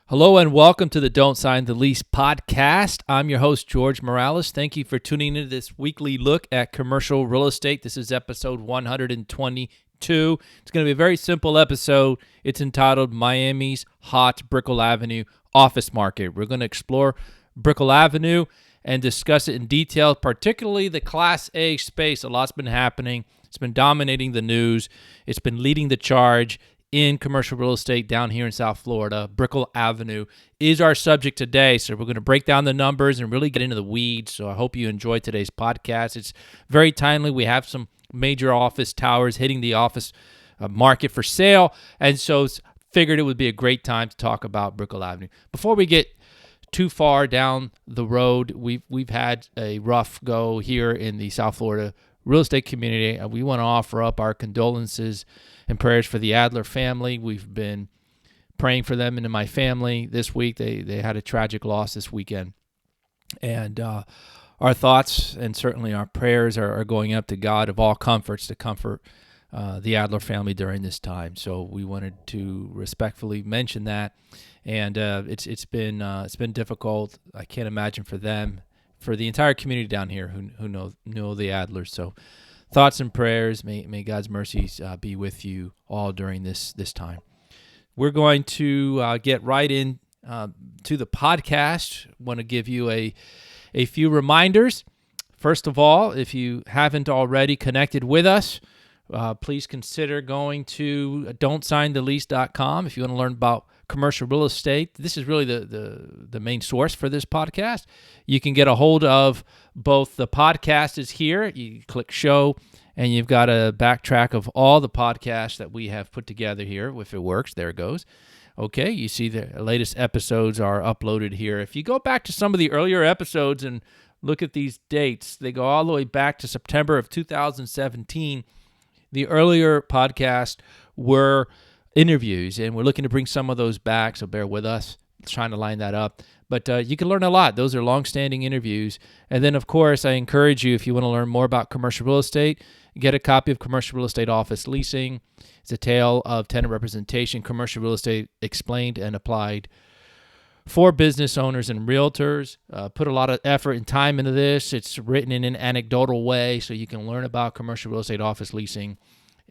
Hello and welcome to the Don't Sign the Lease podcast. I'm your host, George Morales. Thank you for tuning into this weekly look at commercial real estate. This is episode 122. It's going to be a very simple episode. It's entitled Miami's Hot Brickell Avenue Office Market. We're going to explore Brickell Avenue and discuss it in detail, particularly the Class A space. A lot's been happening. It's been dominating the news. It's been leading the charge in commercial real estate down here in South Florida. Brickell Avenue is our subject today, so we're going to break down the numbers and really get into the weeds. So I hope you enjoyed today's podcast. It's very timely. We have some major office towers hitting the office market for sale, and so figured it would be a great time to talk about Brickell Avenue. Before we get too far down the road, we've had a rough go here in the South Florida real estate community. We want to offer up our condolences and prayers for the Adler family. We've been praying for them and my family this week. They had a tragic loss this weekend. And our thoughts and certainly our prayers are going up to God of all comforts to comfort the Adler family during this time. So we wanted to respectfully mention that. And it's been difficult. I can't imagine for them, for the entire community down here who know the Adlers. So thoughts and prayers. May God's mercies be with you all during this time. We're going to get right in to the podcast. Want to give you a few reminders. First of all, if you haven't already connected with us, please consider going to don'tsignthelease.com if you want to learn about commercial real estate. This is really the main source for this podcast. You can get a hold of both the podcast is here. You click show, and you've got a backtrack of all the podcasts that we have put together here. If it works, there it goes. Okay, you see the latest episodes are uploaded here. If you go back to some of the earlier episodes and look at these dates, they go all the way back to September of 2017. The earlier podcasts were interviews, and we're looking to bring some of those back, so bear with us. Trying to line that up. But you can learn a lot. Those are long-standing interviews. And then, of course, I encourage you, if you want to learn more about commercial real estate, get a copy of Commercial Real Estate Office Leasing. It's a tale of tenant representation, commercial real estate explained and applied for business owners and realtors. Put a lot of effort and time into this. It's written in an anecdotal way, so you can learn about commercial real estate office leasing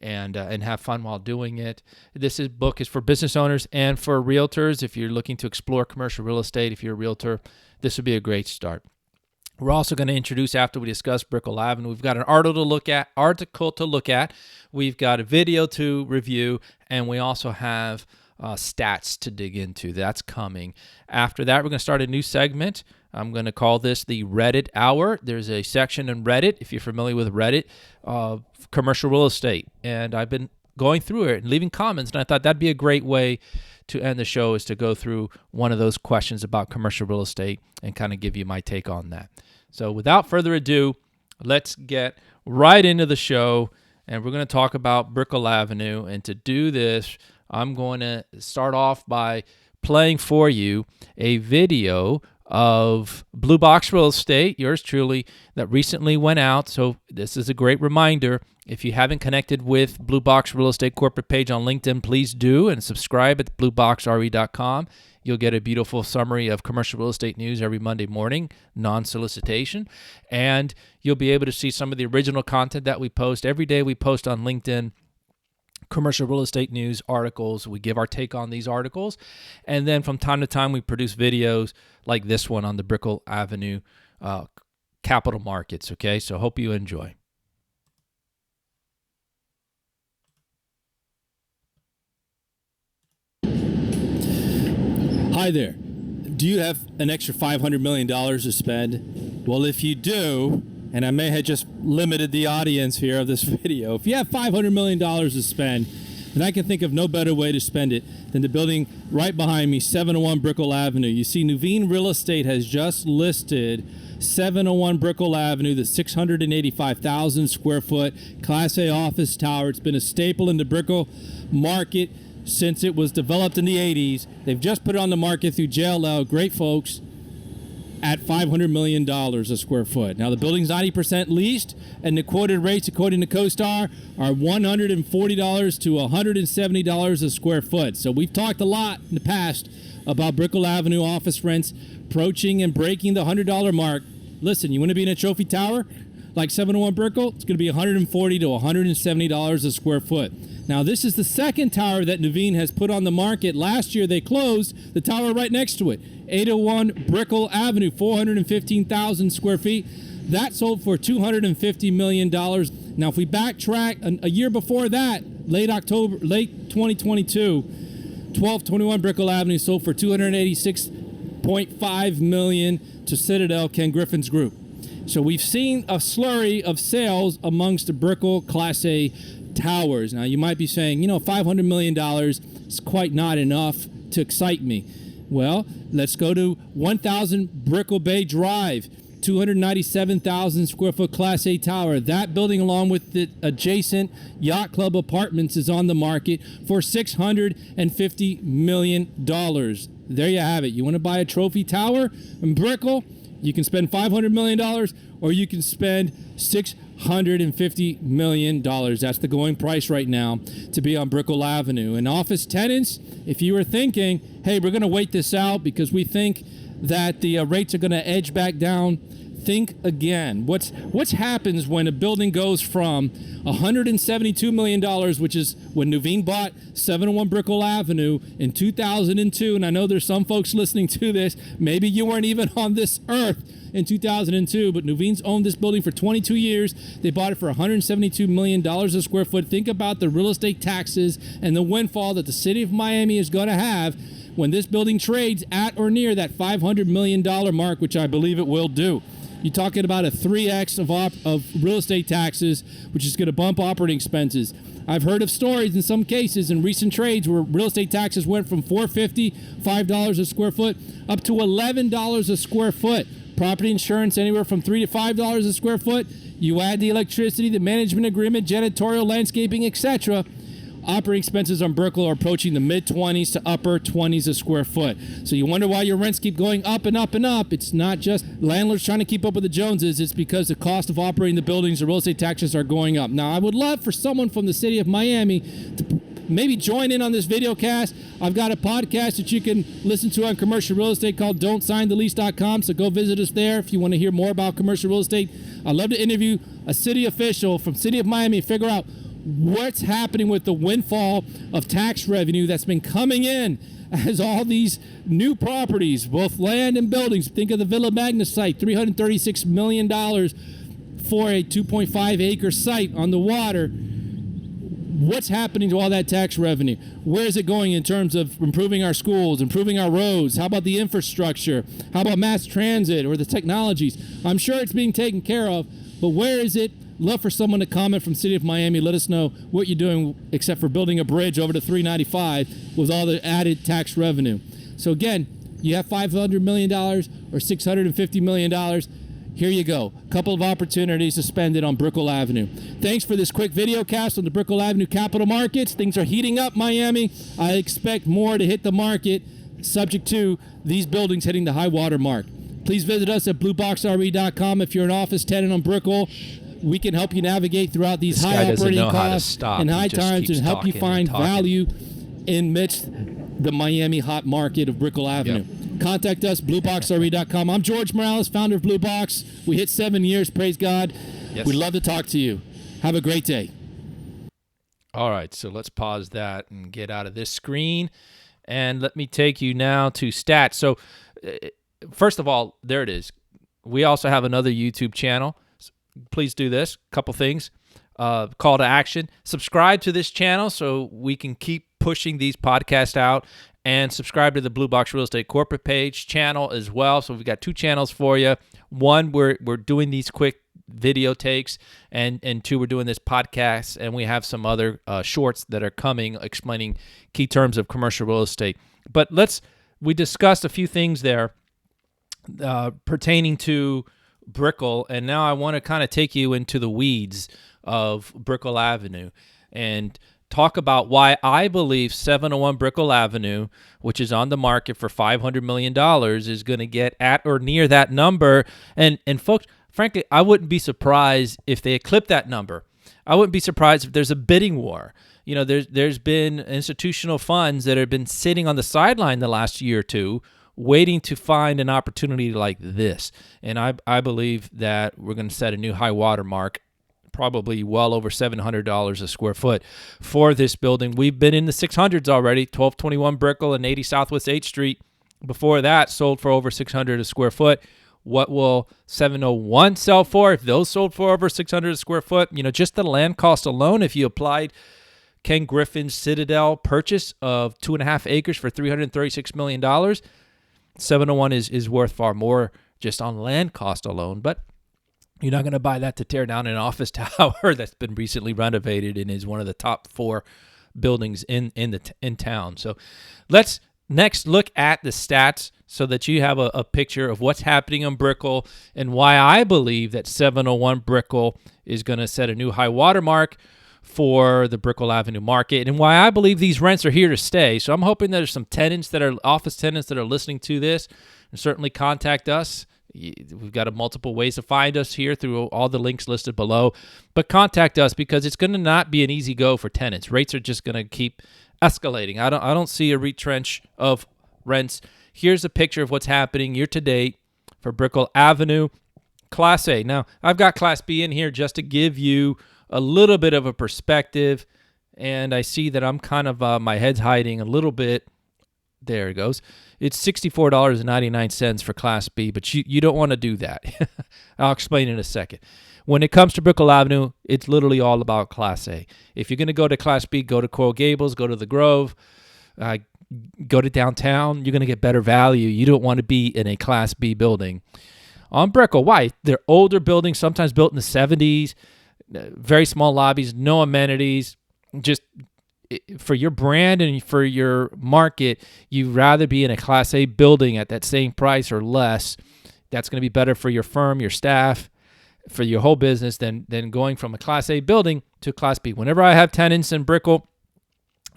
and have fun while doing it. This book is for business owners and for realtors. If you're looking to explore commercial real estate, if you're a realtor, this would be a great start. We're also going to introduce, after we discuss Brickell Avenue, we've got an article to look at. We've got a video to review, and we also have stats to dig into. That's coming. After that, we're going to start a new segment. I'm going to call this the Reddit Hour. There's a section in Reddit, if you're familiar with Reddit, commercial real estate. And I've been going through it and leaving comments, and I thought that'd be a great way to end the show, is to go through one of those questions about commercial real estate and kind of give you my take on that. So without further ado, let's get right into the show, and we're going to talk about Brickell Avenue. And to do this, I'm going to start off by playing for you a video of Blue Box Real Estate, yours truly, that recently went out. So this is a great reminder. If you haven't connected with Blue Box Real Estate corporate page on LinkedIn, please do, and subscribe at blueboxre.com. You'll get a beautiful summary of commercial real estate news every Monday morning, non-solicitation, and you'll be able to see some of the original content that we post. Every day we post on LinkedIn commercial real estate news articles. We give our take on these articles, and then from time to time we produce videos like this one on the Brickell Avenue capital markets. Okay, so hope you enjoy. Hi there. Do you have an extra $500 million to spend? Well, if you do, and I may have just limited the audience here of this video, if you have $500 million to spend, then I can think of no better way to spend it than the building right behind me, 701 Brickell Avenue. You see, Nuveen Real Estate has just listed 701 Brickell Avenue, the 685,000 square foot Class A office tower. It's been a staple in the Brickell market since it was developed in the 80s. They've just put it on the market through JLL. Great folks. at $500 million a square foot. Now, the building's 90% leased, and the quoted rates, according to CoStar, are $140 to $170 a square foot. So we've talked a lot in the past about Brickell Avenue office rents approaching and breaking the $100 mark. Listen, you want to be in a trophy tower like 701 Brickell? It's going to be $140 to $170 a square foot. Now, this is the second tower that Nuveen has put on the market. Last year, they closed the tower right next to it, 801 Brickell Avenue, 415,000 square feet. That sold for $250 million. Now, if we backtrack a year before that, late 2022, 1221 Brickell Avenue sold for $286.5 million to Citadel Ken Griffin's group. So we've seen a slurry of sales amongst the Brickell Class A towers. Now, you might be saying, $500 million is quite not enough to excite me. Well, let's go to 1000 Brickell Bay Drive, 297,000 square foot Class A tower. That building, along with the adjacent Yacht Club Apartments, is on the market for $650 million. There you have it. You want to buy a trophy tower in Brickell? You can spend $500 million, or you can spend $650 million. That's the going price right now to be on Brickell Avenue. And office tenants, if you were thinking, hey, we're going to wait this out because we think that the rates are going to edge back down, think again. What happens when a building goes from $172 million, which is when Nuveen bought 701 Brickell Avenue in 2002, and I know there's some folks listening to this, maybe you weren't even on this earth in 2002, but Nuveen's owned this building for 22 years. They bought it for $172 million a square foot. Think about the real estate taxes and the windfall that the city of Miami is going to have when this building trades at or near that $500 million mark, which I believe it will do. You're talking about a 3x of real estate taxes, which is going to bump operating expenses. I've heard of stories in some cases in recent trades where real estate taxes went from $4.50, $5 a square foot, up to $11 a square foot. Property insurance anywhere from $3 to $5 a square foot. You add the electricity, the management agreement, janitorial, landscaping, etc. Operating expenses on Brickell are approaching the mid-20s to upper 20s a square foot. So you wonder why your rents keep going up and up and up. It's not just landlords trying to keep up with the Joneses. It's because the cost of operating the buildings, the real estate taxes are going up. Now, I would love for someone from the city of Miami to maybe join in on this video cast. I've got a podcast that you can listen to on commercial real estate called don'tsignthelease.com. So go visit us there if you want to hear more about commercial real estate. I'd love to interview a city official from city of Miami and figure out what's happening with the windfall of tax revenue that's been coming in as all these new properties, both land and buildings. Think of the Villa Magna site, $336 million for a 2.5 acre site on the water. What's happening to all that tax revenue? Where is it going in terms of improving our schools, improving our roads? How about the infrastructure? How about mass transit or the technologies? I'm sure it's being taken care of, but where is it? Love for someone to comment from City of Miami. Let us know what you're doing except for building a bridge over to 395 with all the added tax revenue. So again, you have $500 million or $650 million. Here you go. A couple of opportunities to spend it on Brickell Avenue. Thanks for this quick video cast on the Brickell Avenue capital markets. Things are heating up, Miami. I expect more to hit the market, subject to these buildings hitting the high water mark. Please visit us at blueboxre.com if you're an office tenant on Brickell. We can help you navigate throughout these high operating costs and high times and help you find value amidst the Miami hot market of Brickell Avenue. Yep. Contact us, blueboxre.com. I'm George Morales, founder of Blue Box. We hit 7 years, praise God. Yes. We'd love to talk to you. Have a great day. All right, so let's pause that and get out of this screen. And let me take you now to stats. So first of all, there it is. We also have another YouTube channel. Please do this. Couple things. Call to action. Subscribe to this channel so we can keep pushing these podcasts out, and subscribe to the Blue Box Real Estate corporate page channel as well. So we've got two channels for you. One, we're doing these quick video takes, and two, we're doing this podcast, and we have some other shorts that are coming explaining key terms of commercial real estate. But we discussed a few things there pertaining to Brickell, and now I want to kind of take you into the weeds of Brickell Avenue and talk about why I believe 701 Brickell Avenue, which is on the market for $500 million, is going to get at or near that number. And folks, frankly, I wouldn't be surprised if they eclipse that number. I wouldn't be surprised if there's a bidding war. You know, there's been institutional funds that have been sitting on the sideline the last year or two, waiting to find an opportunity like this. And I believe that we're going to set a new high water mark, probably well over $700 a square foot for this building. We've been in the 600s already, 1221 Brickell and 80 Southwest 8th Street. Before that, sold for over $600 a square foot. What will 701 sell for if those sold for over $600 a square foot? You know, just the land cost alone, if you applied Ken Griffin's Citadel purchase of 2.5 acres for $336 million, 701 is worth far more just on land cost alone. But you're not going to buy that to tear down an office tower that's been recently renovated and is one of the top 4 buildings in town. So let's next look at the stats so that you have a picture of what's happening on Brickell and why I believe that 701 Brickell is going to set a new high water mark for the Brickell Avenue market, and why I believe these rents are here to stay. So I'm hoping there's some tenants that are office tenants that are listening to this, and certainly contact us. We've got multiple ways to find us here through all the links listed below, but contact us because it's going to not be an easy go for tenants. Rates are just going to keep escalating. I don't see a retrench of rents. Here's a picture of what's happening year to date for Brickell Avenue, Class A. Now, I've got Class B in here just to give you a little bit of a perspective, and I see that I'm kind of, my head's hiding a little bit. There it goes. It's $64.99 for Class B, but you don't want to do that. I'll explain in a second. When it comes to Brickell Avenue, it's literally all about Class A. If you're going to go to Class B, go to Coral Gables, go to the Grove, go to downtown. You're going to get better value. You don't want to be in a Class B building. On Brickell, why? They're older buildings, sometimes built in the 70s, very small lobbies, no amenities. Just for your brand and for your market, you'd rather be in a Class A building at that same price or less. That's going to be better for your firm, your staff, for your whole business than going from a Class A building to Class B. Whenever I have tenants in Brickell,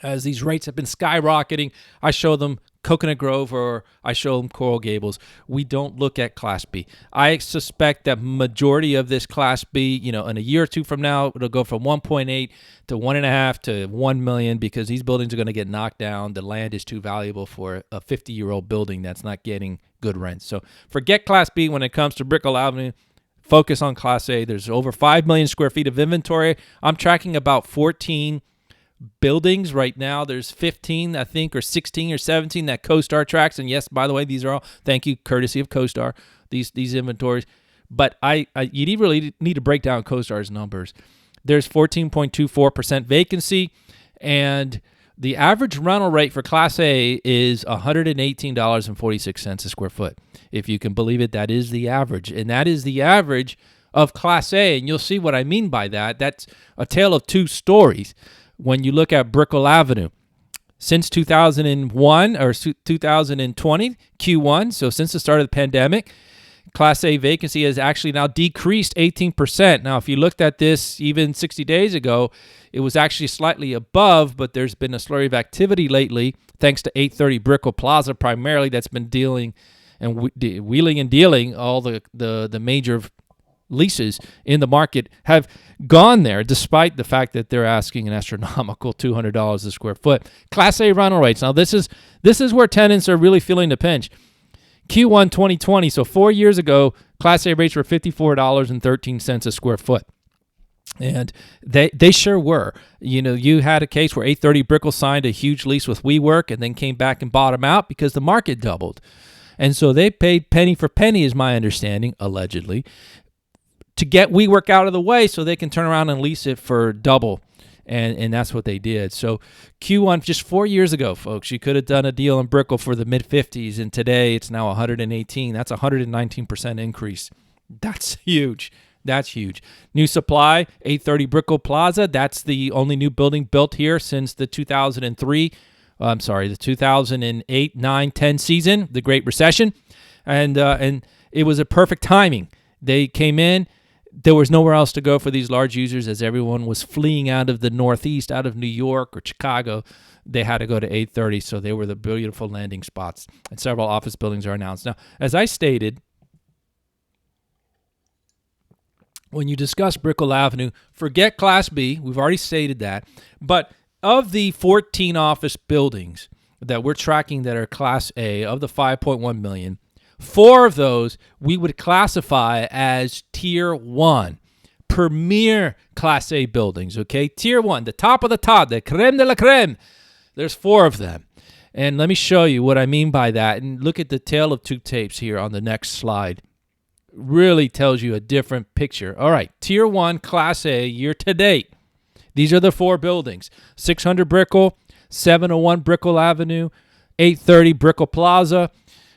as these rates have been skyrocketing, I show them Coconut Grove or I show them Coral Gables. We don't look at Class B. I suspect that majority of this Class B, in a year or two from now, it'll go from 1.8 to 1.5 to 1 million because these buildings are going to get knocked down. The land is too valuable for a 50-year-old building that's not getting good rents. So forget Class B when it comes to Brickell Avenue. Focus on Class A. There's over 5 million square feet of inventory. I'm tracking about 14 buildings right now. There's 15, I think, or 16 or 17 that CoStar tracks. And yes, by the way, these are all, thank you, courtesy of CoStar, these inventories. But you really need to break down CoStar's numbers. There's 14.24% vacancy, and the average rental rate for Class A is $118.46 a square foot. If you can believe it, that is the average. And that is the average of Class A. And you'll see what I mean by that. That's a tale of two stories. When you look at Brickell Avenue, since 2001 or 2020, Q1, so since the start of the pandemic, Class A vacancy has actually now decreased 18%. Now, if you looked at this even 60 days ago, it was actually slightly above, but there's been a slurry of activity lately, thanks to 830 Brickell Plaza primarily, that's been dealing and wheeling and dealing all the major leases in the market have gone there, despite the fact that they're asking an astronomical $200 a square foot. Class A rental rates. Now, this is where tenants are really feeling the pinch. Q1 2020, so 4 years ago, Class A rates were $54.13 a square foot. And they sure were. You had a case where 830 Brickell signed a huge lease with WeWork and then came back and bought them out because the market doubled. And so they paid penny for penny, is my understanding, allegedly, to get WeWork out of the way so they can turn around and lease it for double. And that's what they did. So Q1, just 4 years ago, folks, you could have done a deal in Brickell for the mid-50s, and today it's now 118. That's a 119% increase. That's huge. That's huge. New supply, 830 Brickell Plaza. That's the only new building built here since the 2008, 9, 10 season, the Great Recession. And it was a perfect timing. They came in. there was nowhere else to go for these large users as everyone was fleeing out of the Northeast, out of New York or Chicago. They had to go to 830, so they were the beautiful landing spots, and several office buildings are announced. Now, as I stated, when you discuss Brickell Avenue, forget Class B. We've already stated that. But of the 14 office buildings that we're tracking that are Class A, of the 5.1 million, 4 of those we would classify as Tier 1, premier Class A buildings, okay? Tier 1, the top of the top, the creme de la creme. There's 4 of them. And let me show you what I mean by that. And look at the tale of two tapes here on the next slide. Really tells you a different picture. All right, Tier 1, Class A, year to date. These are the 4 buildings. 600 Brickell, 701 Brickell Avenue, 830 Brickell Plaza,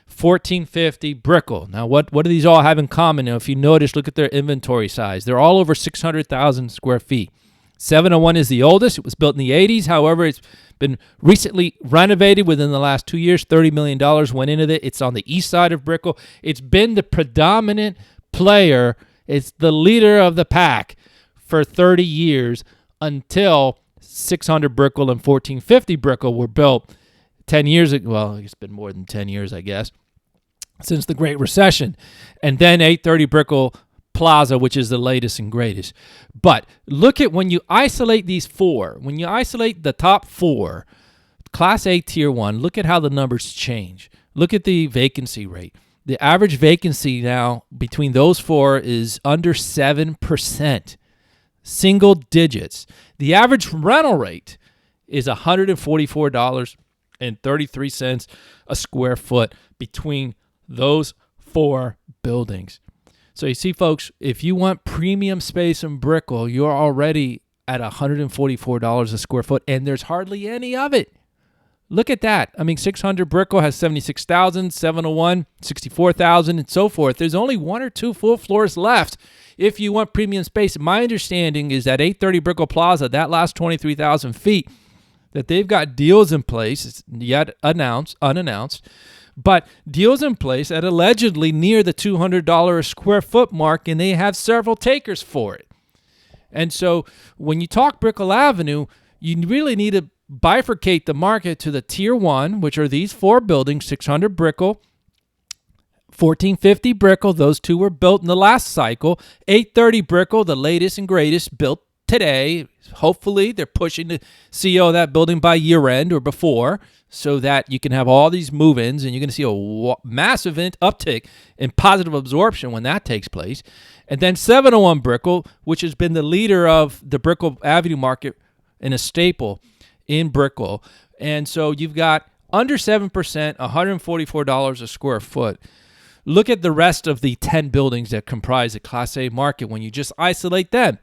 1450 Brickell. Now, what do these all have in common? Now, if you notice, look at their inventory size. They're all over 600,000 square feet. 701 is the oldest. It was built in the 80s. However, it's been recently renovated within the last 2 years. $30 million went into it. It's on the east side of Brickell. It's been the predominant player. It's the leader of the pack for 30 years until 600 Brickell and 1450 Brickell were built 10 years ago. Well, it's been more than 10 years, I guess, since the Great Recession. And then 830 Brickell Plaza, which is the latest and greatest. But look at when you isolate these 4, when you isolate the top 4, Class A Tier 1, look at how the numbers change. Look at the vacancy rate. The average vacancy now between those 4 is under 7%, single digits. The average rental rate is $144.33 a square foot between those 4 buildings. So you see, folks, if you want premium space in Brickell, you're already at $144 a square foot, and there's hardly any of it. Look at that. I mean, 600 Brickell has 76,000, 701, 64,000, and so forth. There's only 1 or 2 full floors left if you want premium space. My understanding is that 830 Brickell Plaza, that last 23,000 feet, that they've got deals in place, it's yet unannounced, but deals in place at allegedly near the $200 a square foot mark, and they have several takers for it. And so when you talk Brickell Avenue, you really need to bifurcate the market to the Tier 1, which are these 4 buildings, 600 Brickell, 1450 Brickell, those 2 were built in the last cycle, 830 Brickell, the latest and greatest, built today. Hopefully, they're pushing the CO of that building by year end or before, so that you can have all these move-ins, and you're going to see a massive uptick in positive absorption when that takes place. And then 701 Brickell, which has been the leader of the Brickell Avenue market and a staple in Brickell. And so you've got under 7%, $144 a square foot. Look at the rest of the 10 buildings that comprise the Class A market when you just isolate them.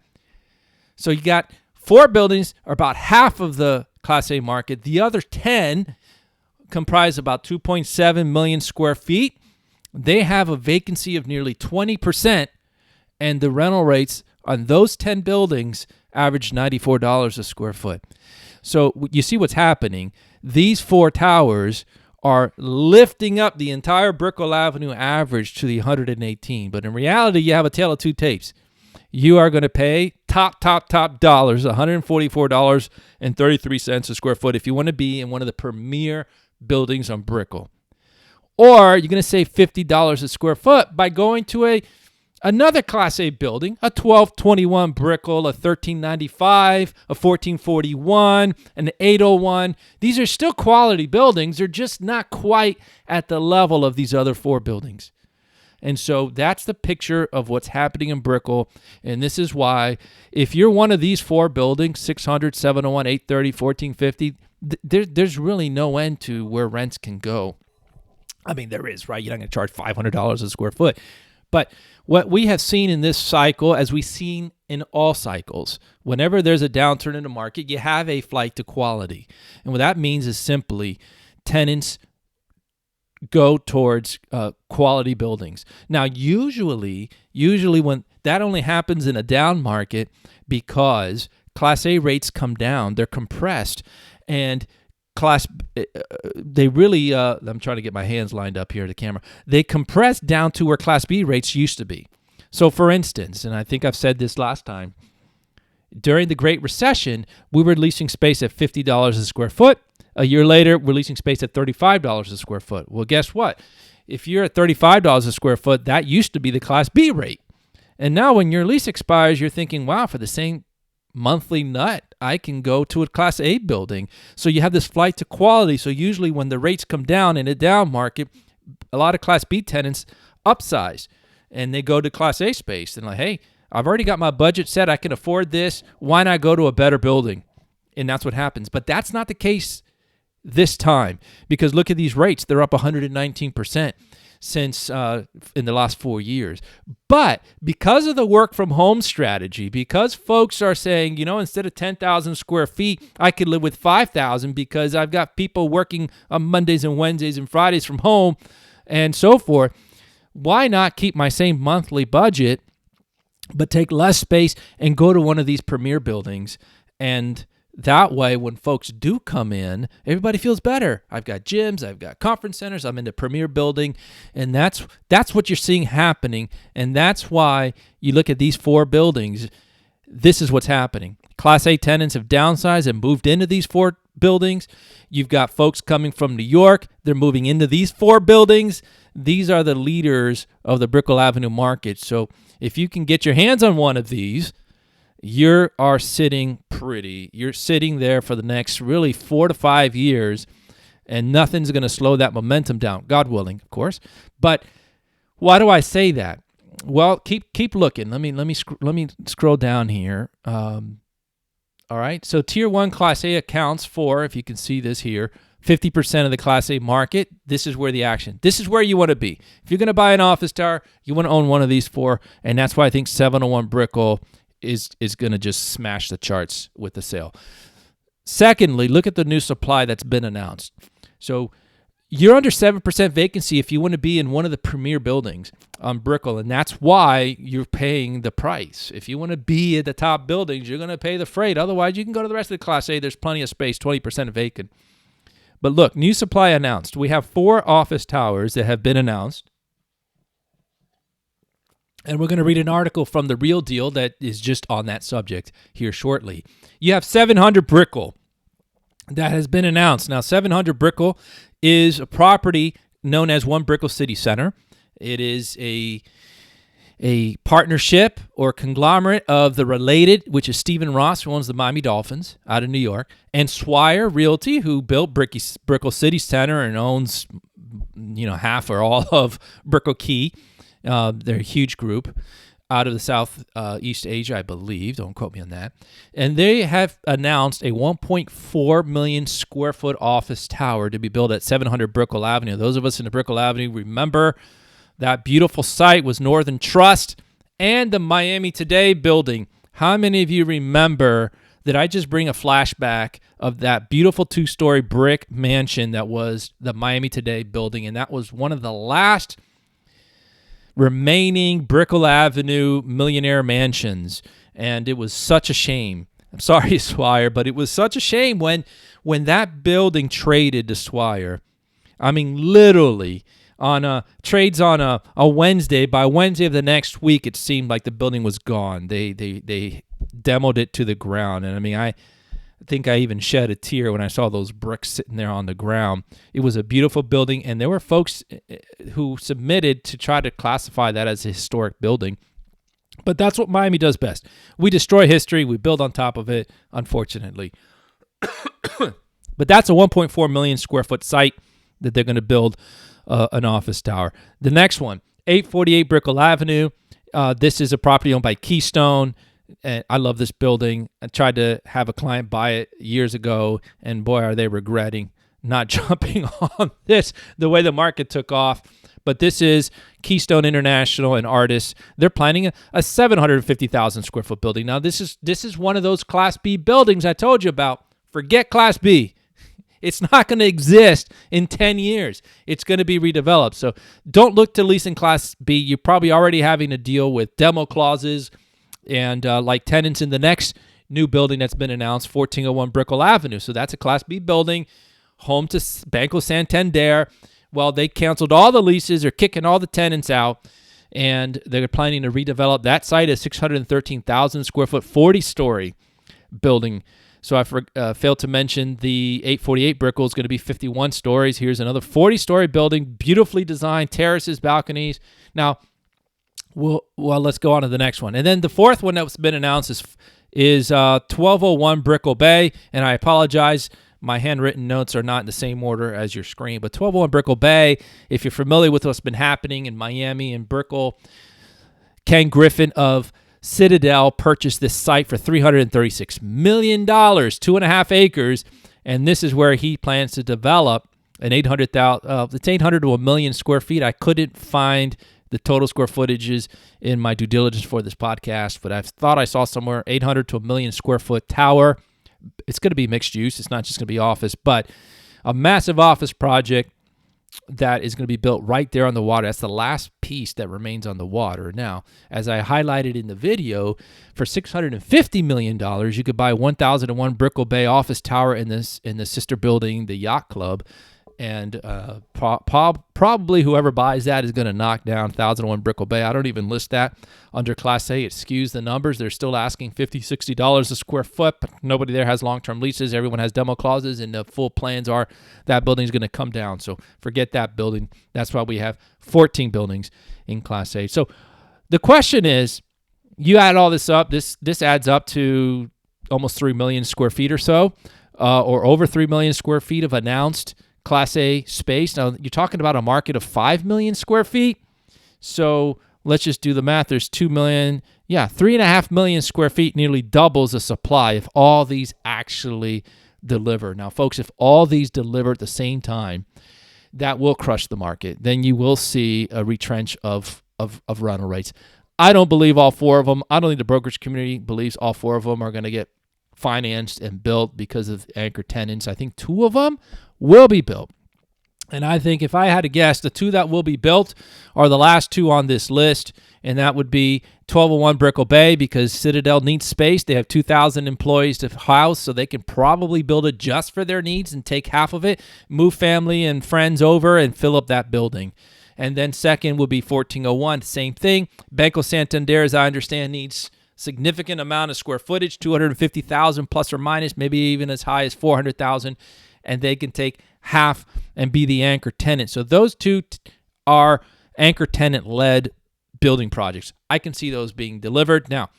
So you got 4 buildings, are about half of the Class A market. The other 10 comprise about 2.7 million square feet. They have a vacancy of nearly 20%, and the rental rates on those 10 buildings average $94 a square foot. So you see what's happening. These 4 towers are lifting up the entire Brickell Avenue average to the 118. But in reality, you have a tale of 2 tapes. You are going to pay top dollars, $144.33 a square foot if you want to be in one of the premier buildings on Brickell. Or you're going to save $50 a square foot by going to another Class A building, a 1221 Brickell, a 1395, a 1441, an 801. These are still quality buildings. They're just not quite at the level of these other 4 buildings. And so that's the picture of what's happening in Brickell. And this is why, if you're one of these 4 buildings, 600, 701, 830, 1450, there's really no end to where rents can go. I mean, there is, right? You're not going to charge $500 a square foot. But what we have seen in this cycle, as we've seen in all cycles, whenever there's a downturn in the market, you have a flight to quality. And what that means is simply tenants go towards quality buildings. Now, usually when that only happens in a down market because Class A rates come down, they're compressed, and they really, I'm trying to get my hands lined up here to the camera. They compress down to where Class B rates used to be. So for instance, and I think I've said this last time, during the Great Recession, we were leasing space at $50 a square foot. A year later, we're leasing space at $35 a square foot. Well, guess what? If you're at $35 a square foot, that used to be the Class B rate. And now when your lease expires, you're thinking, wow, for the same monthly nut, I can go to a Class A building. So you have this flight to quality. So usually when the rates come down in a down market, a lot of Class B tenants upsize and they go to Class A space and like, hey, I've already got my budget set. I can afford this. Why not go to a better building? And that's what happens. But that's not the case this time because look at these rates. They're up 119% since in the last 4 years. But because of the work from home strategy, because folks are saying, instead of 10,000 square feet, I could live with 5,000 because I've got people working on Mondays and Wednesdays and Fridays from home and so forth. Why not keep my same monthly budget but take less space and go to one of these premier buildings? And that way, when folks do come in, everybody feels better. I've got gyms, I've got conference centers, I'm in the premier building, and that's what you're seeing happening. And that's why you look at these 4 buildings, this is what's happening. Class A tenants have downsized and moved into these 4 buildings. You've got folks coming from New York, they're moving into these 4 buildings. These are the leaders of the Brickell Avenue market. So if you can get your hands on one of these, you are sitting pretty. You're sitting there for the next really 4 to 5 years, and nothing's going to slow that momentum down, God willing, of course. But why do I say that? Well, keep looking. Let me scroll down here. All right. So Tier 1 Class A accounts for, if you can see this here, 50% of the Class A market. This is where the action. This is where you want to be. If you're going to buy an office tower, you want to own one of these 4, and that's why I think 701 Brickell is going to just smash the charts with the sale. Secondly, look at the new supply that's been announced. So you're under 7% vacancy if you want to be in one of the premier buildings on Brickell, and that's why you're paying the price. If you want to be at the top buildings, you're going to pay the freight. Otherwise, you can go to the rest of the Class A. There's plenty of space, 20% vacant. But look, new supply announced. We have 4 office towers that have been announced. And we're going to read an article from The Real Deal that is just on that subject here shortly. You have 700 Brickell that has been announced. Now, 700 Brickell is a property known as One Brickell City Center. It is a partnership or conglomerate of The Related, which is Stephen Ross, who owns the Miami Dolphins out of New York, and Swire Realty, who built Brickell City Center and owns half or all of Brickell Key. They're a huge group out of the Southeast Asia, I believe. Don't quote me on that. And they have announced a 1.4 million square foot office tower to be built at 700 Brickell Avenue. Those of us in the Brickell Avenue remember that beautiful site was Northern Trust and the Miami Today building. How many of you remember that I just bring a flashback of that beautiful 2-story brick mansion that was the Miami Today building? And that was one of the last remaining Brickell Avenue millionaire mansions, and it was such a shame. I'm sorry, Swire, but it was such a shame when that building traded to Swire. I mean, literally, trades on a Wednesday. By Wednesday of the next week, it seemed like the building was gone. They demoed it to the ground, and I mean, I think I even shed a tear when I saw those bricks sitting there on the ground. It was a beautiful building, and there were folks who submitted to try to classify that as a historic building. But that's what Miami does best. We destroy history. We build on top of it, unfortunately. But that's a 1.4 million square foot site that they're going to build an office tower. The next one, 848 Brickell Avenue. This is a property owned by Keystone. And I love this building. I tried to have a client buy it years ago, and boy, are they regretting not jumping on this the way the market took off. But this is Keystone International and Artists. They're planning a 750,000 square foot building. Now, this is one of those Class B buildings I told you about. Forget Class B. It's not going to exist in 10 years. It's going to be redeveloped. So don't look to lease in Class B. You're probably already having to deal with demo clauses and like tenants in the next new building that's been announced, 1401 Brickell Avenue. So that's a Class B building, home to Banco Santander. Well, they canceled all the leases. They're kicking all the tenants out. and they're planning to redevelop that site as 613,000 square foot, 40-story building. So I failed to mention the 848 Brickell is going to be 51 stories. Here's another 40-story building, beautifully designed, terraces, balconies. Now, well, let's go on to the next one. And then the fourth one that's been announced is 1201 Brickell Bay. And I apologize, my handwritten notes are not in the same order as your screen. But 1201 Brickell Bay, if you're familiar with what's been happening in Miami and Brickell, Ken Griffin of Citadel purchased this site for $336 million, 2.5 acres. And this is where he plans to develop an 800,000, it's 800 to 1 million square feet. I couldn't find the total square footages in my due diligence for this podcast, but I thought I saw somewhere 800 to 1 million square foot tower. It's going to be mixed use. It's not just going to be office, but a massive office project that is going to be built right there on the water. That's the last piece that remains on the water. Now, as I highlighted in the video, for $650 million, you could buy 1001 Brickell Bay office tower in the sister building, the Yacht Club. And probably whoever buys that is going to knock down 1001 Brickell Bay. I don't even list that under Class A. It skews the numbers. They're still asking $50, $60 a square foot, but nobody there has long-term leases. Everyone has demo clauses, and the full plans are that building is going to come down. So forget that building. That's why we have 14 buildings in Class A. So the question is, you add all this up, this adds up to almost 3 million square feet or so, or over 3 million square feet of announced Class A space. Now, you're talking about a market of 5 million square feet. So let's just do the math. There's 2 million. Yeah, 3.5 million square feet nearly doubles the supply if all these actually deliver. Now, folks, if all these deliver at the same time, that will crush the market. Then you will see a retrench of rental rates. I don't believe all 4 of them. I don't think the brokerage community believes all 4 of them are going to get financed and built because of anchor tenants. I think 2 of them will be built. And I think if I had to guess, the 2 that will be built are the last 2 on this list, and that would be 1201 Brickell Bay, because Citadel needs space. They have 2,000 employees to house, so they can probably build it just for their needs and take half of it, move family and friends over, and fill up that building. And then second would be 1401, same thing. Banco Santander, as I understand, needs significant amount of square footage, 250,000 plus or minus, maybe even as high as 400,000, and they can take half and be the anchor tenant. So those 2 are anchor tenant-led building projects. I can see those being delivered. Now,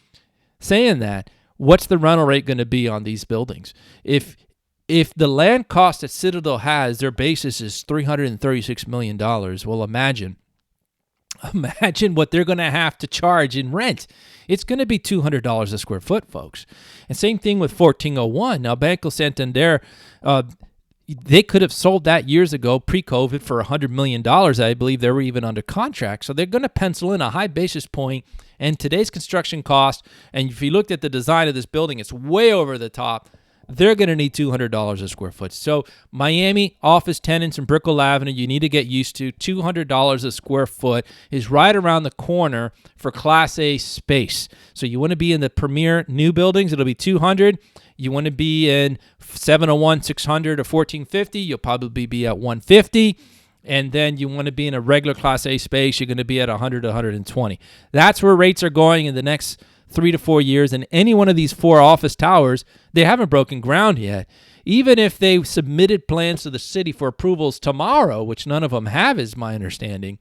saying that, what's the rental rate going to be on these buildings? If the land cost that Citadel has, their basis is $336 million, well, imagine what they're going to have to charge in rent. It's going to be $200 a square foot, folks. And same thing with 1401. Now, Banco Santander, they could have sold that years ago, pre-COVID, for $100 million. I believe they were even under contract. So they're going to pencil in a high basis point, and today's construction cost, and if you looked at the design of this building, it's way over the top. They're going to need $200 a square foot. So Miami office tenants in Brickell Avenue, you need to get used to. $200 a square foot is right around the corner for Class A space. So you want to be in the premier new buildings, it'll be $200. You want to be in 701, 600, or 1450, you'll probably be at $150. And then you want to be in a regular Class A space, you're going to be at $100 to $120. That's where rates are going in the next 3 to 4 years. And any one of these 4 office towers, they haven't broken ground yet. Even if they submitted plans to the city for approvals tomorrow, which none of them have, is my understanding,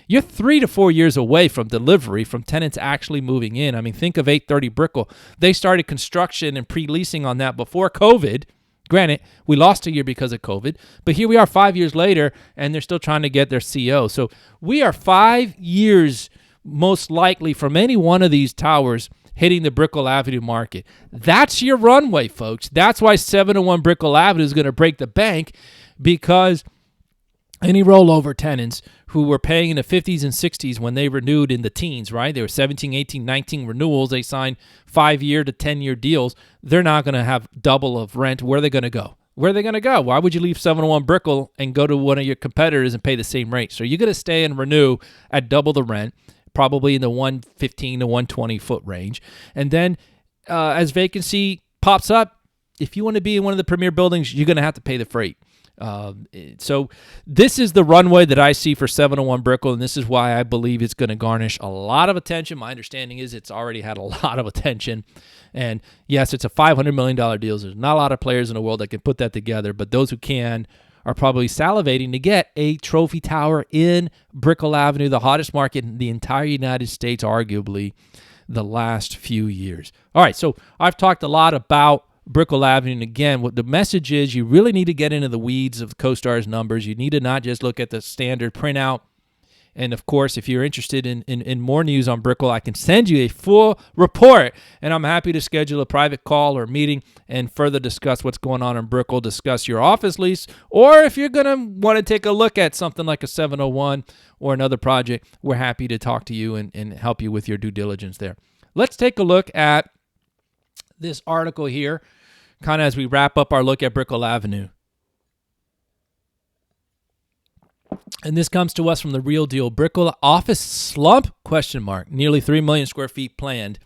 you're 3 to 4 years away from delivery, from tenants actually moving in. I mean, think of 830 Brickell. They started construction and pre-leasing on that before COVID. Granted, we lost a year because of COVID, but here we are 5 years later, and they're still trying to get their CO. So we are 5 years most likely from any one of these towers hitting the Brickell Avenue market. That's your runway, folks. That's why 701 Brickell Avenue is going to break the bank, because any rollover tenants who were paying in the 50s and 60s when they renewed in the teens, right? They were 17, 18, 19 renewals. They signed 5-year to 10-year deals. They're not going to have double of rent. Where are they going to go? Where are they going to go? Why would you leave 701 Brickell and go to one of your competitors and pay the same rate? So you're going to stay and renew at double the rent, probably in the 115 to 120 foot range. And then as vacancy pops up, if you want to be in one of the premier buildings, you're going to have to pay the freight. So this is the runway that I see for 701 Brickell, and this is why I believe it's going to garnish a lot of attention. My understanding is it's already had a lot of attention. And yes, it's a $500 million deal. There's not a lot of players in the world that can put that together, but those who can are probably salivating to get a trophy tower in Brickell Avenue, the hottest market in the entire United States, arguably the last few years. All right, so I've talked a lot about Brickell Avenue, and again, what the message is, you really need to get into the weeds of CoStar's numbers. You need to not just look at the standard printout. And of course, if you're interested in more news on Brickell, I can send you a full report, and I'm happy to schedule a private call or meeting and further discuss what's going on in Brickell, discuss your office lease, or if you're going to want to take a look at something like a 701 or another project, we're happy to talk to you and help you with your due diligence there. Let's take a look at this article here, kind of as we wrap up our look at Brickell Avenue. And this comes to us from the Real Deal. Brickell office slump? ? Nearly 3 million square feet planned,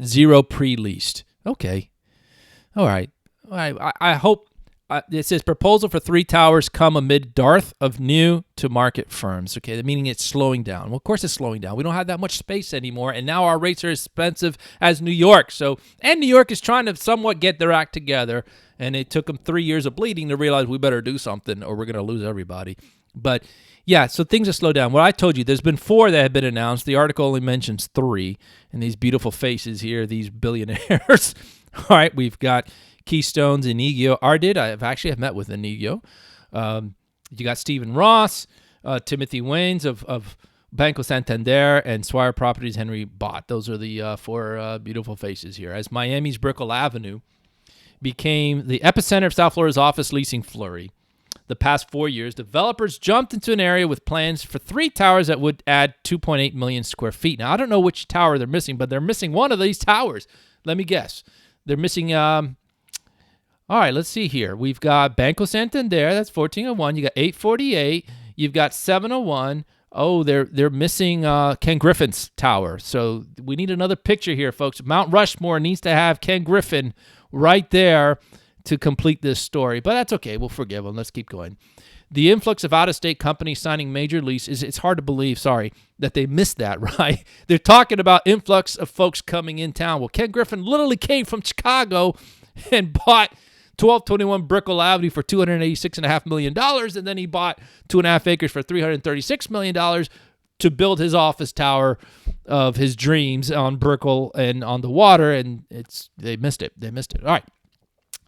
0 pre-leased. Okay. All right. I hope it says proposal for 3 towers come amid dearth of new to market firms. Okay, meaning it's slowing down. Well, of course it's slowing down. We don't have that much space anymore, and now our rates are as expensive as New York. And New York is trying to somewhat get their act together, and it took them 3 years of bleeding to realize we better do something or we're going to lose everybody. But yeah, so things have slowed down. What I told you, there's been 4 that have been announced. The article only mentions 3, and these beautiful faces here, these billionaires. All right, we've got Keystone's Inigo Ardid. I have met with Inigo. You got Stephen Ross, Timothy Waynes of Banco Santander, and Swire Properties Henry Bott. Those are the 4 beautiful faces here. As Miami's Brickell Avenue became the epicenter of South Florida's office leasing flurry the past 4 years, developers jumped into an area with plans for 3 towers that would add 2.8 million square feet. Now, I don't know which tower they're missing, but they're missing one of these towers. Let me guess. They're missing... All right, let's see here. We've got Banco Santander, that's 1401. You got 848. You've got 701. Oh, they're missing Ken Griffin's tower. So we need another picture here, folks. Mount Rushmore needs to have Ken Griffin right there to complete this story. But that's okay. We'll forgive them. Let's keep going. The influx of out-of-state companies signing major leases, it's hard to believe, that they missed that, right? They're talking about influx of folks coming in town. Well, Ken Griffin literally came from Chicago and bought 1221 Brickell Avenue for $286.5 million, and then he bought 2.5 acres for $336 million to build his office tower of his dreams on Brickell and on the water, and they missed it. All right.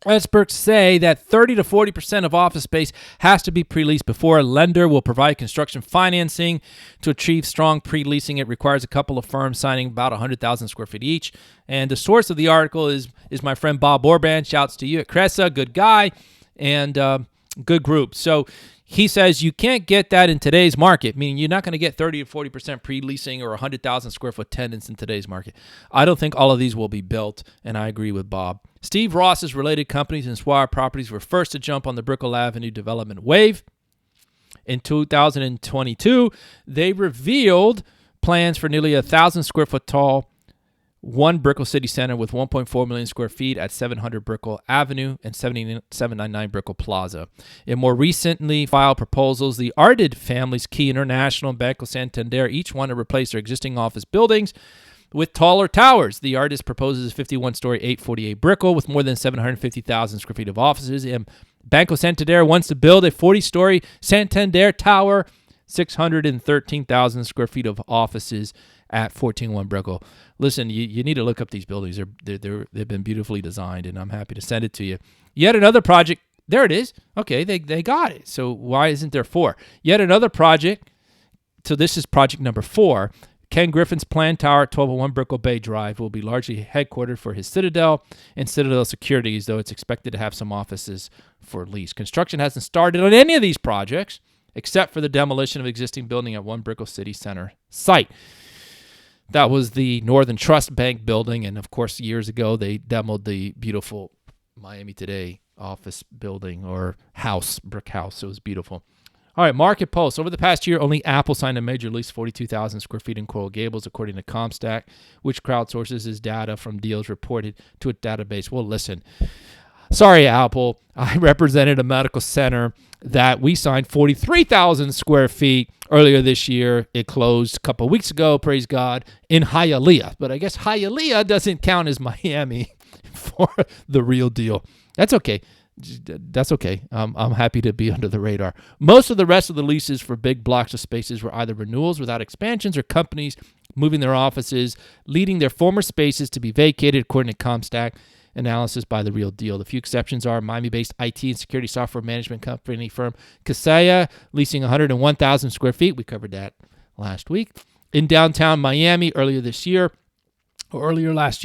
Experts say that 30 to 40% of office space has to be pre-leased before a lender will provide construction financing. To achieve strong pre-leasing, it requires a couple of firms signing about 100,000 square feet each. And the source of the article is my friend Bob Orban. Shouts to you at Cressa, good guy and good group. So he says you can't get that in today's market, meaning you're not going to get 30 to 40% pre-leasing or 100,000 square foot tenants in today's market. I don't think all of these will be built, and I agree with Bob. Steve Ross's related companies and Swire Properties were first to jump on the Brickell Avenue development wave. In 2022, they revealed plans for nearly 1,000 square foot tall One Brickell City Center with 1.4 million square feet at 700 Brickell Avenue and 799 Brickell Plaza. In more recently filed proposals, the Ardid family's Key International and Banco Santander each want to replace their existing office buildings with taller towers. The Ardid proposes a 51-story 848 Brickell with more than 750,000 square feet of offices. And Banco Santander wants to build a 40-story Santander Tower, 613,000 square feet of offices at 141 Brickell. Listen, you need to look up these buildings. They've been beautifully designed, and I'm happy to send it to you. Yet another project. There it is. Okay, they got it. So why isn't there 4? Yet another project. So this is project number 4. Ken Griffin's planned tower at 1201 Brickell Bay Drive will be largely headquartered for his Citadel and Citadel Securities, though it's expected to have some offices for lease. Construction hasn't started on any of these projects, except for the demolition of existing building at One Brickell City Center site. That was the Northern Trust Bank building, and of course, years ago, they demoed the beautiful Miami Today office building or house, brick house. It was beautiful. All right, Market Post. Over the past year, only Apple signed a major lease, 42,000 square feet in Coral Gables, according to CompStat, which crowdsources its data from deals reported to a database. Well, listen, Sorry, Apple. I represented a medical center that we signed 43,000 square feet earlier this year. It closed a couple of weeks ago, praise God, in Hialeah. But I guess Hialeah doesn't count as Miami for the real deal. That's okay. That's okay. I'm happy to be under the radar. Most of the rest of the leases for big blocks of spaces were either renewals without expansions or companies moving their offices, leading their former spaces to be vacated, according to Comstack analysis by The Real Deal. The few exceptions are Miami-based IT and security software management company firm Kaseya, leasing 101,000 square feet. We covered that last week. In downtown Miami earlier last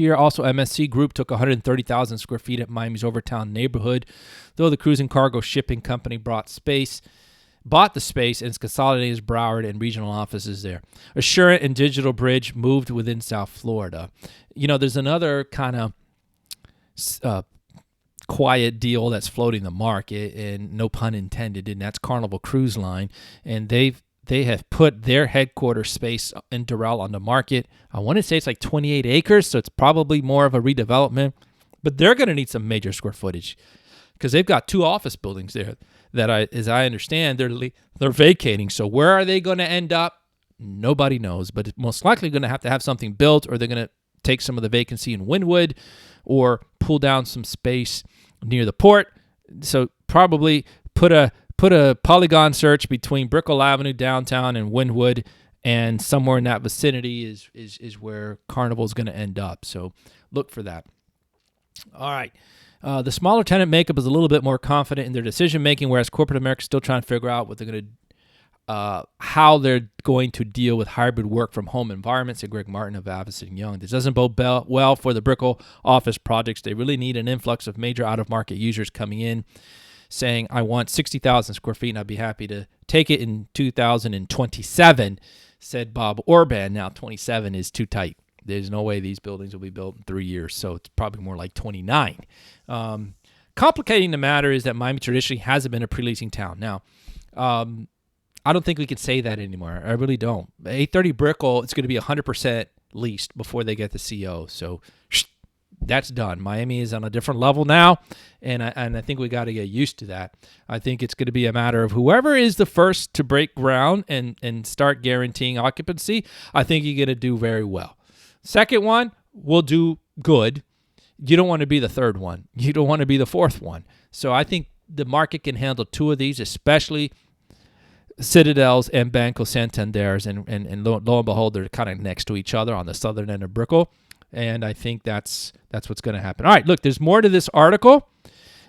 year, also MSC Group took 130,000 square feet at Miami's Overtown neighborhood, though the cruising cargo shipping company bought the space and is consolidating its Broward and regional offices there. Assurant and Digital Bridge moved within South Florida. There's another kind of quiet deal that's floating the market, and no pun intended, and that's Carnival Cruise Line, and they have put their headquarters space in Doral on the market. I want to say it's like 28 acres, so it's probably more of a redevelopment, but they're going to need some major square footage because they've got 2 office buildings there that, as I understand, they're vacating. So where are they going to end up? Nobody knows, but it's most likely going to have something built, or they're going to take some of the vacancy in Wynwood or pull down some space near the port. So probably put a polygon search between Brickell Avenue downtown and Wynwood, and somewhere in that vicinity is where Carnival is going to end up. So look for that. All right. The smaller tenant makeup is a little bit more confident in their decision making, whereas corporate America is still trying to figure out what they're going to, how they're going to deal with hybrid work from home environments. And Greg Martin of Avison Young. This doesn't bode well for the Brickell office projects. They really need an influx of major out of market users coming in, saying, I want 60,000 square feet and I'd be happy to take it in 2027, said Bob Orban. Now 27 is too tight. There's no way these buildings will be built in 3 years, so it's probably more like 29. Complicating the matter is that Miami traditionally hasn't been a pre-leasing town. Now, I don't think we could say that anymore. I really don't. 830 Brickell, it's going to be 100% leased before they get the CO, so that's done. Miami is on a different level now, and I think we got to get used to that. I think it's going to be a matter of whoever is the first to break ground and start guaranteeing occupancy, I think you're going to do very well. Second one will do good. You don't want to be the third one. You don't want to be the fourth one. So I think the market can handle 2 of these, especially Citadels and Banco Santander's, and lo and behold, they're kind of next to each other on the southern end of Brickell. And I think that's what's going to happen. All right, look, there's more to this article.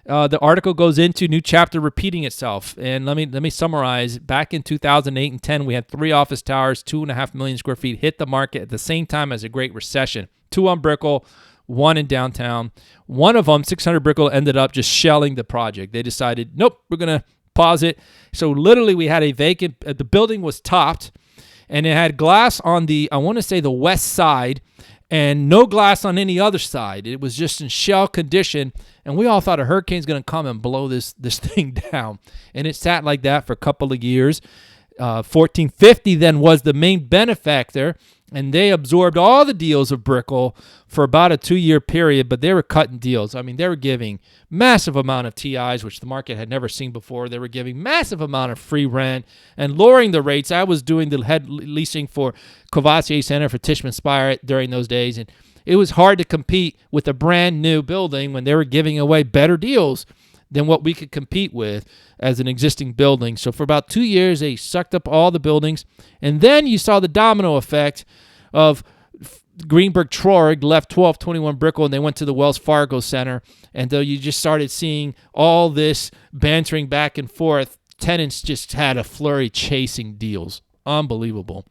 The article goes into new chapter repeating itself. And let me summarize. Back in 2008 and 10, we had 3 office towers, 2.5 million square feet, hit the market at the same time as a Great Recession. 2 on Brickell, 1 in downtown. One of them, 600 Brickell, ended up just shelling the project. They decided, nope, we're going to pause it. So literally we had a vacant, the building was topped, and it had glass on the, I want to say the west side, and no glass on any other side. It was just in shell condition, and we all thought a hurricane's going to come and blow this thing down. And it sat like that for a couple of years. 1450 then was the main benefactor, and they absorbed all the deals of Brickell for about a 2-year period, but they were cutting deals. I mean, they were giving massive amount of TIs, which the market had never seen before. They were giving massive amount of free rent and lowering the rates. I was doing the head leasing for Courvoisier Center for Tishman Speyer during those days, and it was hard to compete with a brand new building when they were giving away better deals than what we could compete with as an existing building. So for about 2 years, they sucked up all the buildings. And then you saw the domino effect of Greenberg Traurig left 1221 Brickell, and they went to the Wells Fargo Center. And though you just started seeing all this bantering back and forth, tenants just had a flurry chasing deals. Unbelievable.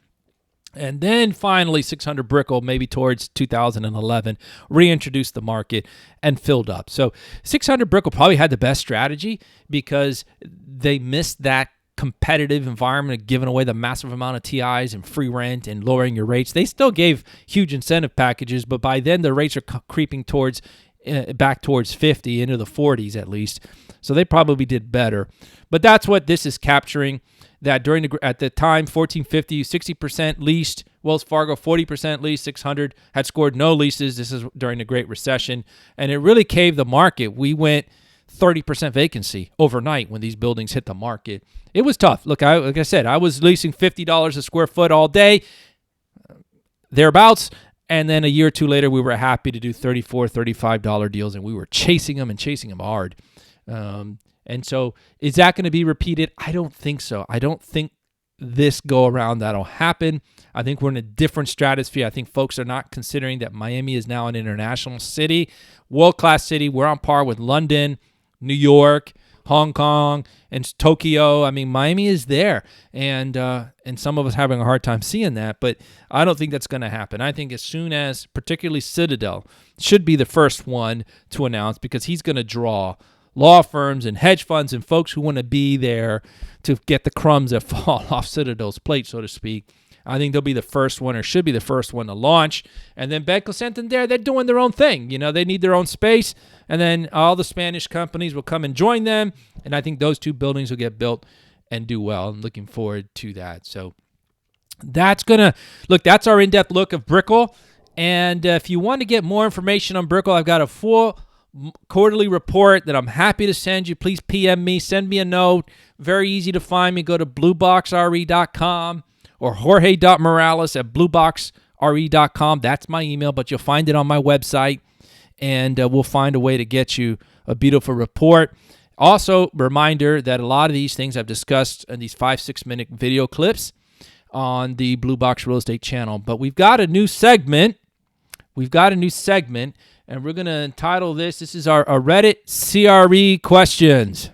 And then finally, 600 Brickell, maybe towards 2011, reintroduced the market and filled up. So 600 Brickell probably had the best strategy because they missed that competitive environment of giving away the massive amount of TIs and free rent and lowering your rates. They still gave huge incentive packages, but by then the rates are creeping towards back towards 50, into the 40s at least. So they probably did better. But that's what this is capturing. That at the time, 1450, 60% leased Wells Fargo, 40% lease. 600 had scored no leases. This is during the Great Recession. And it really caved the market. We went 30% vacancy overnight when these buildings hit the market. It was tough. Look, like I said, I was leasing $50 a square foot all day, thereabouts. And then a year or two later, we were happy to do $34, $35 deals, and we were chasing them hard. And so is that going to be repeated? I don't think so. I don't think this go around that'll happen. I think we're in a different stratosphere. I think folks are not considering that Miami is now an international city, world-class city. We're on par with London, New York, Hong Kong, and Tokyo. I mean, Miami is there, and some of us having a hard time seeing that, but I don't think that's going to happen. I think as soon as, particularly Citadel, should be the first one to announce, because he's going to draw law firms and hedge funds and folks who want to be there to get the crumbs that fall off Citadel's plate, so to speak. I think they'll be the first one, or should be the first one to launch. And then Brickell Santander, they're doing their own thing. You know, they need their own space. And then all the Spanish companies will come and join them. And I think those two buildings will get built and do well. I'm looking forward to that. So that's that's our in-depth look of Brickell. And if you want to get more information on Brickell, I've got a full quarterly report that I'm happy to send you. Please PM me, send me a note. Very easy to find me. Go to blueboxre.com or jorge.morales@blueboxre.com. That's my email, but you'll find it on my website, and we'll find a way to get you a beautiful report. Also, reminder that a lot of these things I've discussed in these 5-6 minute video clips on the Blue Box Real Estate channel. But we've got a new segment. And we're going to entitle this is our Reddit CRE questions.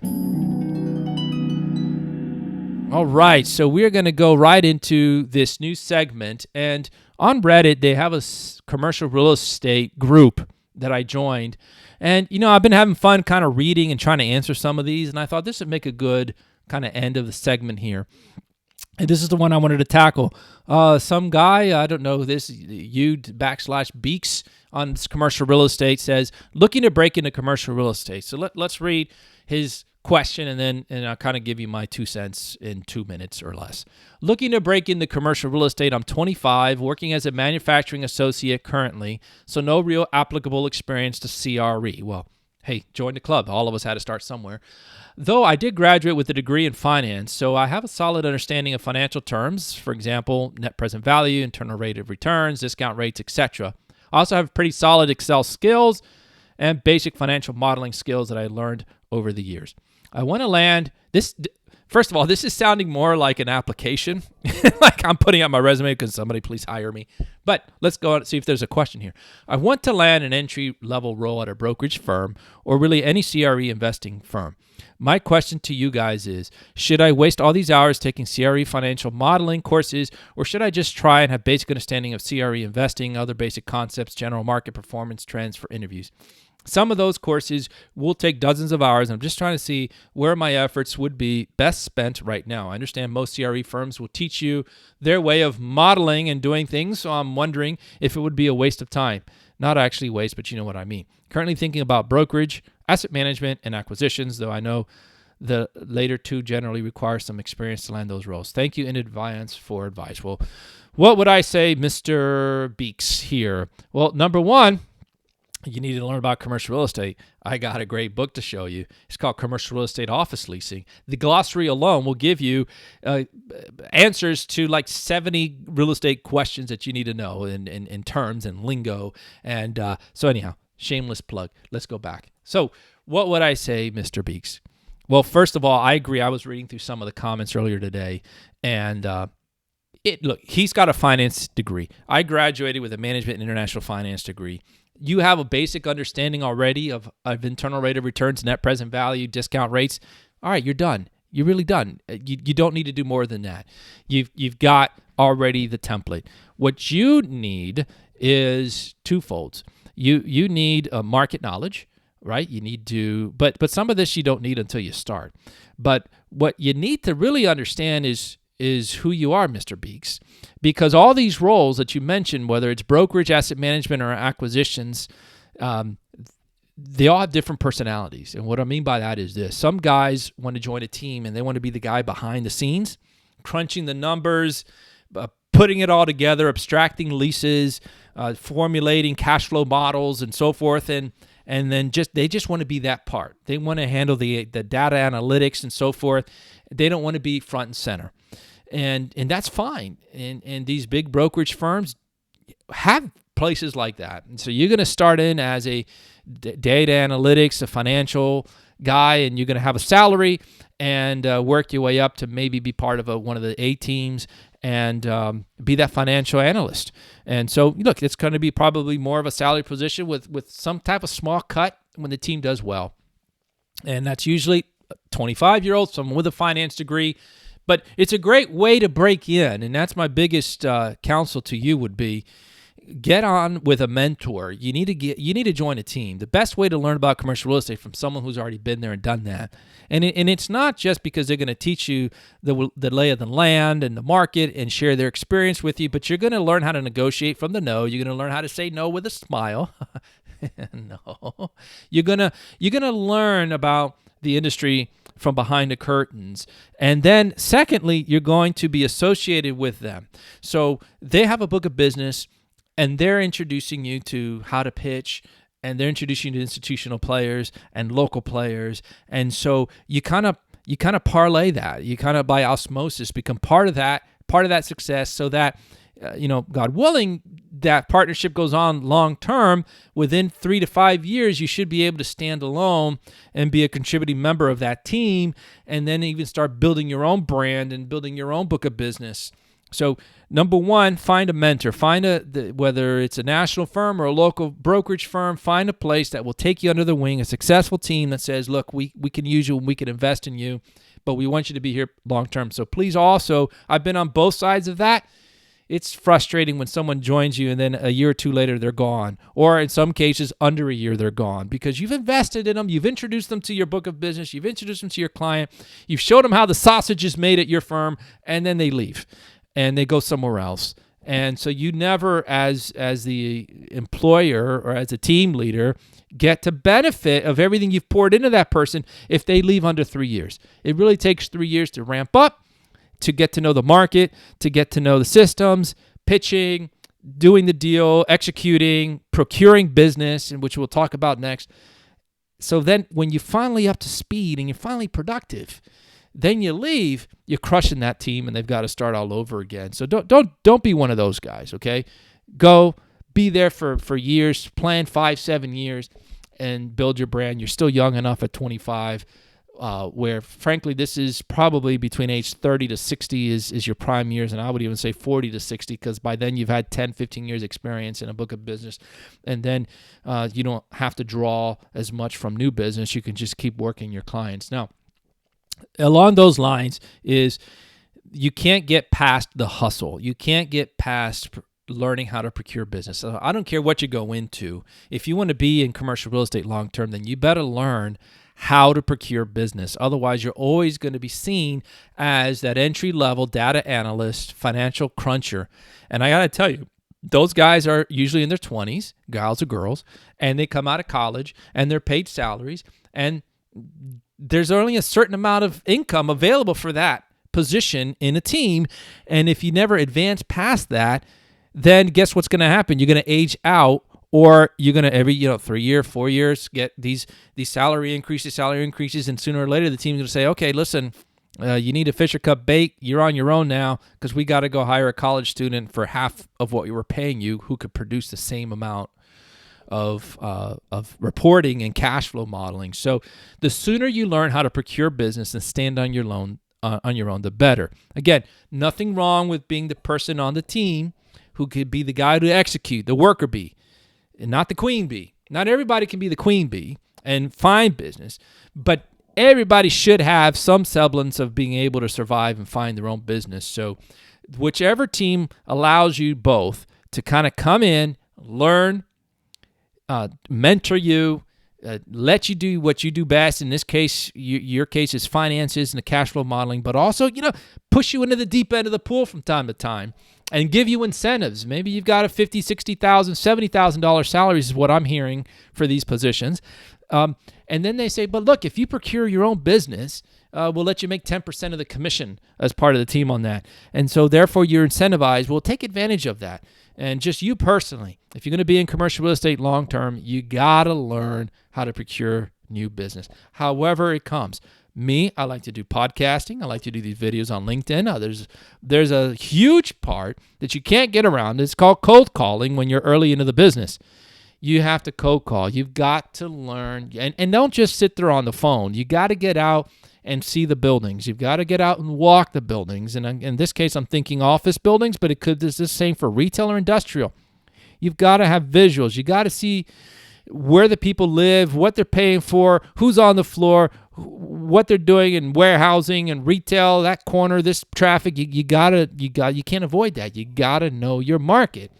All right, so we're going to go right into this new segment. And on Reddit, they have a commercial real estate group that I joined. And, you know, I've been having fun kind of reading and trying to answer some of these. And I thought this would make a good kind of end of the segment here. And this is the one I wanted to tackle. Some guy, I don't know this, /Beaks on commercial real estate says, looking to break into commercial real estate. So let's read his question, and I'll kind of give you my 2 cents in 2 minutes or less. Looking to break into commercial real estate. I'm 25, working as a manufacturing associate currently, so no real applicable experience to CRE. Well, hey, join the club. All of us had to start somewhere. Though I did graduate with a degree in finance, so I have a solid understanding of financial terms, for example, net present value, internal rate of returns, discount rates, etc. I also have pretty solid Excel skills and basic financial modeling skills that I learned over the years. I want to land this. First of all, this is sounding more like an application, like I'm putting out my resume because somebody please hire me. But let's go and see if there's a question here. I want to land an entry-level role at a brokerage firm or really any CRE investing firm. My question to you guys is, should I waste all these hours taking CRE financial modeling courses, or should I just try and have basic understanding of CRE investing, other basic concepts, general market performance trends for interviews? Some of those courses will take dozens of hours. I'm just trying to see where my efforts would be best spent right now. I understand most CRE firms will teach you their way of modeling and doing things, so I'm wondering if it would be a waste of time. Not actually waste, but you know what I mean. Currently thinking about brokerage, asset management, and acquisitions, though I know the later two generally require some experience to land those roles. Thank you in advance for advice. Well, what would I say, Mr. Beaks here? Well, number one, you need to learn about commercial real estate. I got a great book to show you. It's called Commercial Real Estate Office Leasing. The glossary alone will give you answers to like 70 real estate questions that you need to know in terms and lingo. And so anyhow, shameless plug. Let's go back. So what would I say, Mr. Beaks? Well, first of all, I agree. I was reading through some of the comments earlier today, and look, he's got a finance degree. I graduated with a management and international finance degree. You have a basic understanding already of internal rate of returns, net present value, discount rates. All right, you're done. You're really done. You don't need to do more than that. You've got already the template. What you need is twofolds. You need a market knowledge, right? You need to, but some of this you don't need until you start. But what you need to really understand is who you are, Mr. Beaks, because all these roles that you mentioned, whether it's brokerage, asset management, or acquisitions, they all have different personalities. And what I mean by that is this. Some guys want to join a team and they want to be the guy behind the scenes, crunching the numbers, putting it all together, abstracting leases, formulating cash flow models and so forth. And then they just want to be that part. They want to handle the data analytics and so forth. They don't want to be front and center. And that's fine. And these big brokerage firms have places like that. And so you're going to start in as a data analytics, a financial guy, and you're going to have a salary and work your way up to maybe be part of one of the A teams and be that financial analyst. And so, look, it's going to be probably more of a salary position with some type of small cut when the team does well. And that's usually a 25-year-old, someone with a finance degree. But it's a great way to break in, and that's my biggest counsel to you would be get on with a mentor. You need to join a team. The best way to learn about commercial real estate from someone who's already been there and done that. And it's not just because they're going to teach you the lay of the land and the market and share their experience with you, but you're going to learn how to negotiate from the no. You're going to learn how to say no with a smile. No. You're going to learn about the industry from behind the curtains. And then secondly, you're going to be associated with them. So they have a book of business and they're introducing you to how to pitch, and they're introducing you to institutional players and local players. And so you kind of parlay that. You kind of by osmosis become part of that success so that God willing, that partnership goes on long term. Within 3 to 5 years, you should be able to stand alone and be a contributing member of that team, and then even start building your own brand and building your own book of business. So, number one, find a mentor. Whether it's a national firm or a local brokerage firm, find a place that will take you under the wing, a successful team that says, look, we can use you and we can invest in you, but we want you to be here long term. So please also, I've been on both sides of that. It's frustrating when someone joins you and then a year or two later they're gone. Or in some cases, under a year they're gone because you've invested in them, you've introduced them to your book of business, you've introduced them to your client, you've showed them how the sausage is made at your firm, and then they leave and they go somewhere else. And so you never, as the employer or as a team leader, get to benefit of everything you've poured into that person if they leave under 3 years. It really takes 3 years to ramp up, to get to know the market, to get to know the systems, pitching, doing the deal, executing, procuring business, and which we'll talk about next. So then when you're finally up to speed and you're finally productive, then you leave, you're crushing that team and they've got to start all over again. So don't be one of those guys, okay? Go be there for years, plan 5-7 years and build your brand. You're still young enough at 25 where frankly, this is probably between age 30 to 60 is your prime years. And I would even say 40 to 60, because by then you've had 10, 15 years experience in a book of business. And then you don't have to draw as much from new business. You can just keep working your clients. Now, along those lines is you can't get past the hustle. You can't get past learning how to procure business. So I don't care what you go into. If you want to be in commercial real estate long term, then you better learn how to procure business. Otherwise, you're always going to be seen as that entry-level data analyst, financial cruncher. And I got to tell you, those guys are usually in their 20s, guys or girls, and they come out of college and they're paid salaries, and there's only a certain amount of income available for that position in a team. And if you never advance past that, then guess what's going to happen? You're going to age out, or you're going to every 3 year, 4 years get these salary increases, and sooner or later the team's going to say, okay, listen, you need a Fisher Cup bait. You're on your own now because we got to go hire a college student for half of what we were paying you, who could produce the same amount of reporting and cash flow modeling. So the sooner you learn how to procure business and stand on your own, the better. Again, nothing wrong with being the person on the team who could be the guy to execute, the worker bee, and not the queen bee. Not everybody can be the queen bee and find business, but everybody should have some semblance of being able to survive and find their own business. So whichever team allows you both to kind of come in, learn, mentor you, let you do what you do best. In this case, your case is finances and the cash flow modeling, but also, push you into the deep end of the pool from time to time and give you incentives. Maybe you've got a $50,000, $60,000, $70,000 salaries is what I'm hearing for these positions. And then they say, but look, if you procure your own business we'll let you make 10% of the commission as part of the team on that. And so therefore you're incentivized. We'll take advantage of that. And just you personally, if you're going to be in commercial real estate long term, you got to learn how to procure new business, however it comes. Me, I like to do podcasting. I like to do these videos on LinkedIn. There's a huge part that you can't get around. It's called cold calling when you're early into the business. You have to cold call. You've got to learn. And don't just sit there on the phone. You got to get out and see the buildings. You've got to get out and walk the buildings. And in this case, I'm thinking office buildings, but it's the same for retail or industrial. You've got to have visuals. You got to see where the people live, what they're paying for, who's on the floor, what they're doing in warehousing and retail, that corner, this traffic. You can't avoid that. You got to know your market.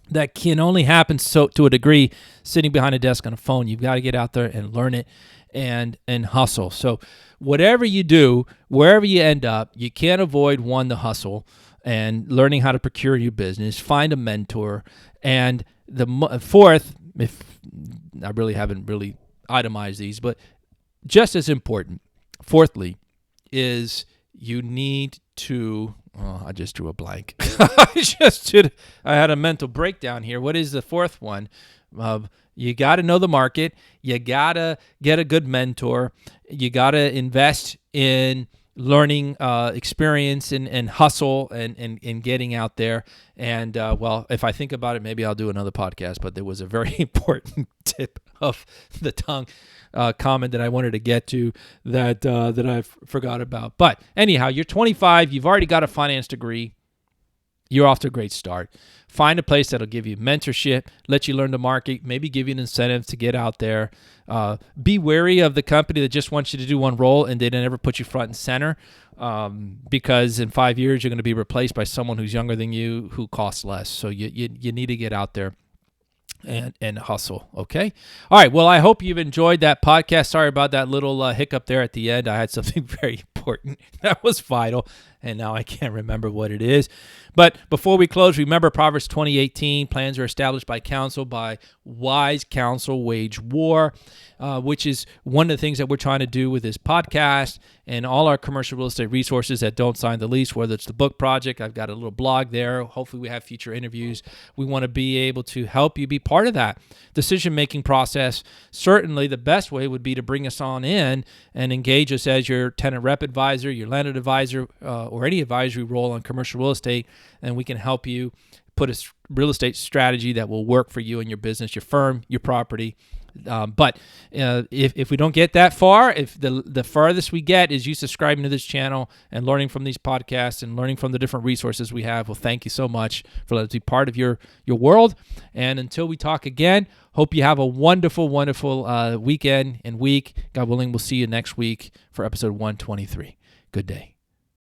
That can only happen to a degree sitting behind a desk on a phone. You've got to get out there and learn it and hustle. So whatever you do, wherever you end up, you can't avoid the hustle and learning how to procure your business, find a mentor. And the fourth, if I really haven't really itemized these, but just as important, fourthly, is you need to, I just drew a blank. I had a mental breakdown here. What is the fourth one? You got to know the market. You got to get a good mentor. You got to invest in learning experience and hustle and getting out there. And, if I think about it, maybe I'll do another podcast, but there was a very important tip of the tongue comment that I wanted to get to that I forgot about. But anyhow, you're 25. You've already got a finance degree. You're off to a great start. Find a place that'll give you mentorship, let you learn the market, maybe give you an incentive to get out there. Be wary of the company that just wants you to do one role and they never put you front and center, because in 5 years you're going to be replaced by someone who's younger than you who costs less. So you need to get out there and hustle. Okay. All right. Well, I hope you've enjoyed that podcast. Sorry about that little hiccup there at the end. I had something very important that was vital, and now I can't remember what it is. But before we close, remember Proverbs 20:18, plans are established by counsel, by wise counsel wage war, which is one of the things that we're trying to do with this podcast and all our commercial real estate resources that don't sign the lease, whether it's the book project. I've got a little blog there. Hopefully we have future interviews. We want to be able to help you be part of that decision-making process. Certainly the best way would be to bring us on in and engage us as your tenant rep advisor, your landlord advisor, or any advisory role on commercial real estate, and we can help you put a real estate strategy that will work for you and your business, your firm, your property. But if we don't get that far, if the farthest we get is you subscribing to this channel and learning from these podcasts and learning from the different resources we have, well, thank you so much for letting us be part of your world. And until we talk again, hope you have a wonderful, wonderful weekend and week. God willing, we'll see you next week for episode 123. Good day.